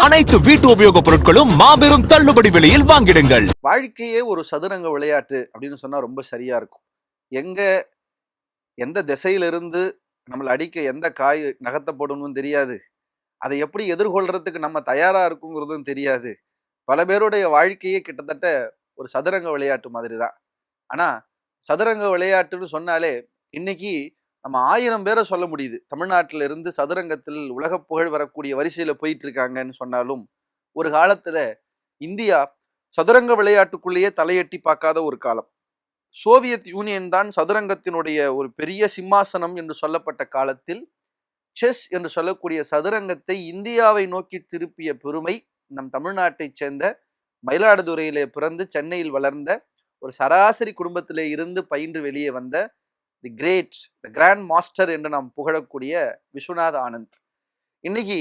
அனைத்து வீட்டு உபயோகப் பொருட்களும் மாபெரும் தள்ளுபடி விலையில் வாங்கிடுங்கள். வாழ்க்கையே ஒரு சதுரங்க விளையாட்டு அப்படின்னு சொன்னா ரொம்ப சரியா இருக்கும். எந்த திசையிலிருந்து நம்மளை அடிக்க எந்த காய் நகர்த்தப்படணும்னு தெரியாது. அதை எப்படி எதிர்கொள்றதுக்கு நம்ம தயாரா இருக்குங்கிறதும் தெரியாது. பல பேருடைய வாழ்க்கையே கிட்டத்தட்ட ஒரு சதுரங்க விளையாட்டு மாதிரி தான். ஆனா சதுரங்க விளையாட்டுன்னு சொன்னாலே இன்னைக்கு நம்ம 1000 பேரை சொல்ல முடியுது. தமிழ்நாட்டில இருந்து சதுரங்கத்தில் உலக புகழ் வரக்கூடிய வரிசையில போயிட்டு இருக்காங்கன்னு சொன்னாலும், ஒரு காலத்துல இந்தியா சதுரங்க விளையாட்டுக்குள்ளேயே தலையெட்டி பார்க்காத ஒரு காலம். சோவியத் யூனியன் தான் சதுரங்கத்தினுடைய ஒரு பெரிய சிம்மாசனம் என்று சொல்லப்பட்ட காலத்தில் செஸ் என்று சொல்லக்கூடிய சதுரங்கத்தை இந்தியாவை நோக்கி திருப்பிய பெருமை நம் தமிழ்நாட்டை சேர்ந்த மயிலாடுதுறையிலே பிறந்து சென்னையில் வளர்ந்த ஒரு சராசரி குடும்பத்திலே இருந்து பயின்று வெளியே வந்த தி கிராண்ட் மாஸ்டர் என்று நாம் புகழக்கூடிய விஸ்வநாத ஆனந்த். இன்னைக்கு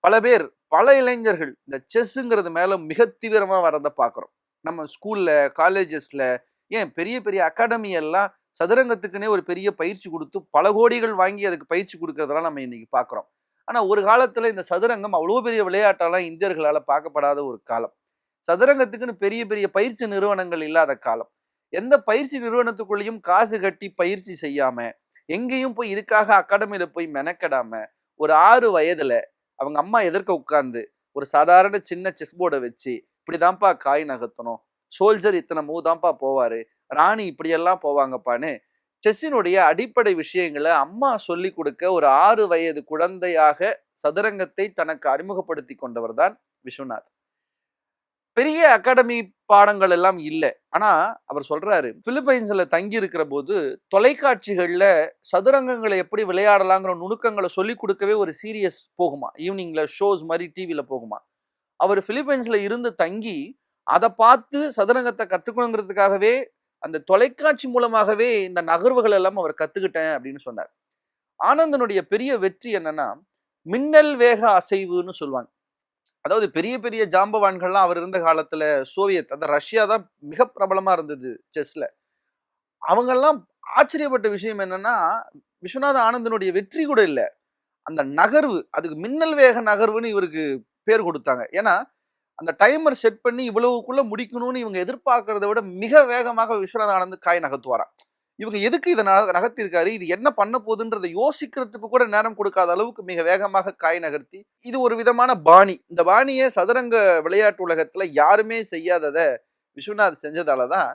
பல பேர், பல இளைஞர்கள் இந்த செஸ்ஸுங்கிறது மேல மிக தீவிரமா வரதை பார்க்குறோம். நம்ம ஸ்கூல்ல, காலேஜஸ்ல, ஏன் பெரிய பெரிய அகாடமி எல்லாம் சதுரங்கத்துக்குன்னே ஒரு பெரிய பயிற்சி கொடுத்து பல கோடிகள் வாங்கி அதுக்கு பயிற்சி கொடுக்கறதெல்லாம் நம்ம இன்னைக்கு பார்க்குறோம். ஆனா ஒரு காலத்துல இந்த சதுரங்கம் அவ்வளோ பெரிய விளையாட்டெல்லாம் இந்தியர்களால பார்க்கப்படாத ஒரு காலம். சதுரங்கத்துக்குன்னு பெரிய பெரிய பயிற்சி நிறுவனங்கள் இல்லாத காலம். எந்த பயிற்சி நிறுவனத்துக்குள்ளேயும் காசு கட்டி பயிற்சி செய்யாம, எங்கேயும் போய் இதுக்காக அகாடமியில போய் மெனக்கெடாம, ஒரு 6 வயதுல அவங்க அம்மா எதிர்க்க உட்கார்ந்து ஒரு சாதாரண சின்ன செஸ் போர்டை வச்சு, இப்படிதான்ப்பா காய் நகர்த்தணும், சோல்ஜர் இத்தனை மூவ் தான்ப்பா போவாரு, ராணி இப்படியெல்லாம் போவாங்கப்பான்னு செஸ்ஸினுடைய அடிப்படை விஷயங்களை அம்மா சொல்லி கொடுக்க ஒரு 6 வயது குழந்தையாக சதுரங்கத்தை தனக்கு அறிமுகப்படுத்தி கொண்டவர் தான் விஸ்வநாத். பெரிய அகாடமி பாடங்கள் எல்லாம் இல்லை. ஆனா அவர் சொல்றாரு, பிலிப்பைன்ஸ்ல தங்கி இருக்கிற போது தொலைக்காட்சிகள்ல சதுரங்கங்களை எப்படி விளையாடலாங்கிற நுணுக்கங்களை சொல்லி கொடுக்கவே ஒரு சீரியஸ் போகுமா, ஈவினிங்ல ஷோஸ் மாதிரி டிவியில போகுமா. அவர் பிலிப்பைன்ஸ்ல இருந்து தங்கி அதை பார்த்து சதுரங்கத்தை கத்துக்கணுங்கிறதுக்காகவே அந்த தொலைக்காட்சி மூலமாகவே இந்த நகர்வுகள் எல்லாம் அவர் கத்துக்கிட்டேன் அப்படின்னு சொன்னார். ஆனந்தனுடைய பெரிய வெற்றி என்னன்னா மின்னல் வேக அசைவுன்னு சொல்லுவாங்க. அதாவது பெரிய பெரிய ஜாம்பவான்கள்லாம் அவர் இருந்த காலத்துல சோவியத், அந்த ரஷ்யா தான் மிக பிரபலமா இருந்தது செஸ்ல. அவங்கெல்லாம் ஆச்சரியப்பட்ட விஷயம் என்னன்னா, விஸ்வநாத ஆனந்தனுடைய வெற்றி கூட இல்லை, அந்த நகர்வு, அதுக்கு மின்னல் வேக நகர்வுன்னு இவருக்கு பேர் கொடுத்தாங்க. ஏன்னா அந்த டைமர் செட் பண்ணி இவ்வளவுக்குள்ள முடிக்கணும்னு இவங்க எதிர்பார்க்கறத விட மிக வேகமாக விஸ்வநாத ஆனந்த் காய் நகர்த்துவாராம். இவங்க எதுக்கு இதை நகர்த்திருக்காரு, இது என்ன பண்ண போகுதுன்றதை யோசிக்கிறதுக்கு கூட நேரம் கொடுக்காத அளவுக்கு மிக வேகமாக காய் நகர்த்தி, இது ஒரு விதமான பாணி. இந்த பாணியை சதுரங்க விளையாட்டு உலகத்துல யாருமே செய்யாததை விஸ்வநாத் செஞ்சதாலதான்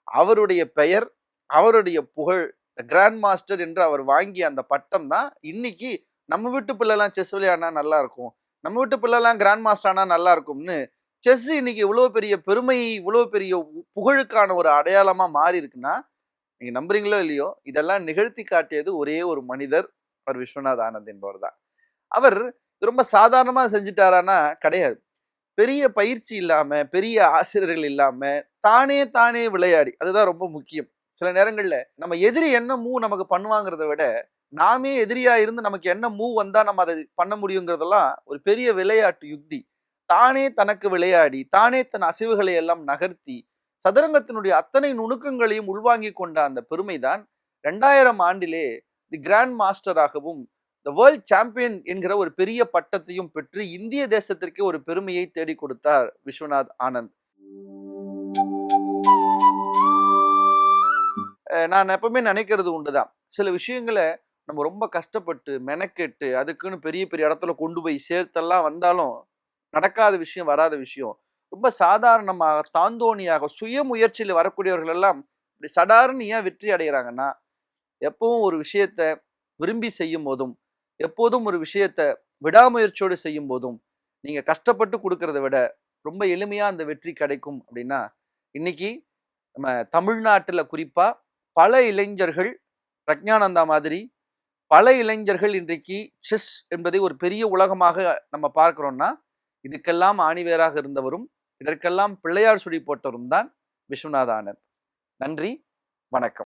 அவருடைய பெயர், அவருடைய புகழ், கிராண்ட் மாஸ்டர் என்று அவர் வாங்கிய அந்த பட்டம் தான் இன்னைக்கு நம்ம வீட்டு பிள்ளைலாம் செஸ் விளையாடினா நல்லா இருக்கும், நம்ம வீட்டு பிள்ளைலாம் கிராண்ட் மாஸ்டர் ஆனா நல்லா இருக்கும்னு செஸ் இன்னைக்கு இவ்வளவு பெரிய பெருமை, இவ்வளவு பெரிய புகழுக்கான ஒரு அடையாளமா மாறி இருக்குன்னா, நீங்க நம்புறீங்களோ இல்லையோ, இதெல்லாம் நிகழ்த்தி காட்டியது ஒரே ஒரு மனிதர், அவர் விஸ்வநாத் ஆனந்த் என்பவர் தான். அவர் ரொம்ப சாதாரணமா செஞ்சுட்டாரானா கிடையாது. பெரிய பயிற்சி இல்லாம, பெரிய ஆசிரியர்கள் இல்லாம தானே விளையாடி, அதுதான் ரொம்ப முக்கியம். சில நேரங்கள்ல நம்ம எதிரி என்ன மூவ் நமக்கு பண்ணுவாங்கிறத விட நாமே எதிரியா இருந்து நமக்கு என்ன மூவ் வந்தா நம்ம அதை பண்ண முடியுங்கிறதெல்லாம் ஒரு பெரிய விளையாட்டு யுக்தி. தானே தனக்கு விளையாடி, தானே தன் அசைவுகளை எல்லாம் நகர்த்தி சதுரங்கத்தினுடைய அத்தனை நுணுக்கங்களையும் உள்வாங்கி கொண்ட அந்த பெருமைதான் 2000 ஆண்டிலே தி கிராண்ட் மாஸ்டராகவும் தி வேர்ல்ட் சாம்பியன் என்கிற ஒரு பெரிய பட்டத்தையும் பெற்று இந்திய தேசத்திற்கு ஒரு பெருமையை தேடி கொடுத்தார் விஸ்வநாத் ஆனந்த். நான் எப்பவுமே நினைக்கிறது உண்டுதான், சில விஷயங்களை நம்ம ரொம்ப கஷ்டப்பட்டு மெனக்கெட்டு அதுக்குன்னு பெரிய பெரிய இடத்துல கொண்டு போய் சேர்த்தெல்லாம் வந்தாலும் நடக்காத விஷயம், வராத விஷயம். ரொம்ப சாதாரணமாக தாந்தோணியாக சுய முயற்சியில் வரக்கூடியவர்கள் எல்லாம் இப்படி சடார்னு ஏன் வெற்றி அடைகிறாங்கன்னா, எப்பவும் ஒரு விஷயத்த விரும்பி செய்யும் போதும், எப்போதும் ஒரு விஷயத்த விடாமுயற்சியோடு செய்யும் போதும் நீங்க கஷ்டப்பட்டு கொடுக்கறத விட ரொம்ப எளிமையா அந்த வெற்றி கிடைக்கும். அப்படின்னா இன்னைக்கு நம்ம தமிழ்நாட்டுல குறிப்பா பல இளைஞர்கள், பிரக்ஞானந்தா மாதிரி பல இளைஞர்கள் இன்றைக்கு செஸ் என்பதை ஒரு பெரிய உலகமாக நம்ம பார்க்கிறோம்னா, இதுக்கெல்லாம் ஆணிவேராக இருந்தவரும் இதற்கெல்லாம் பிள்ளையார் சுழி போட்டவரும் தான் விஸ்வநாத ஆனந்த். நன்றி, வணக்கம்.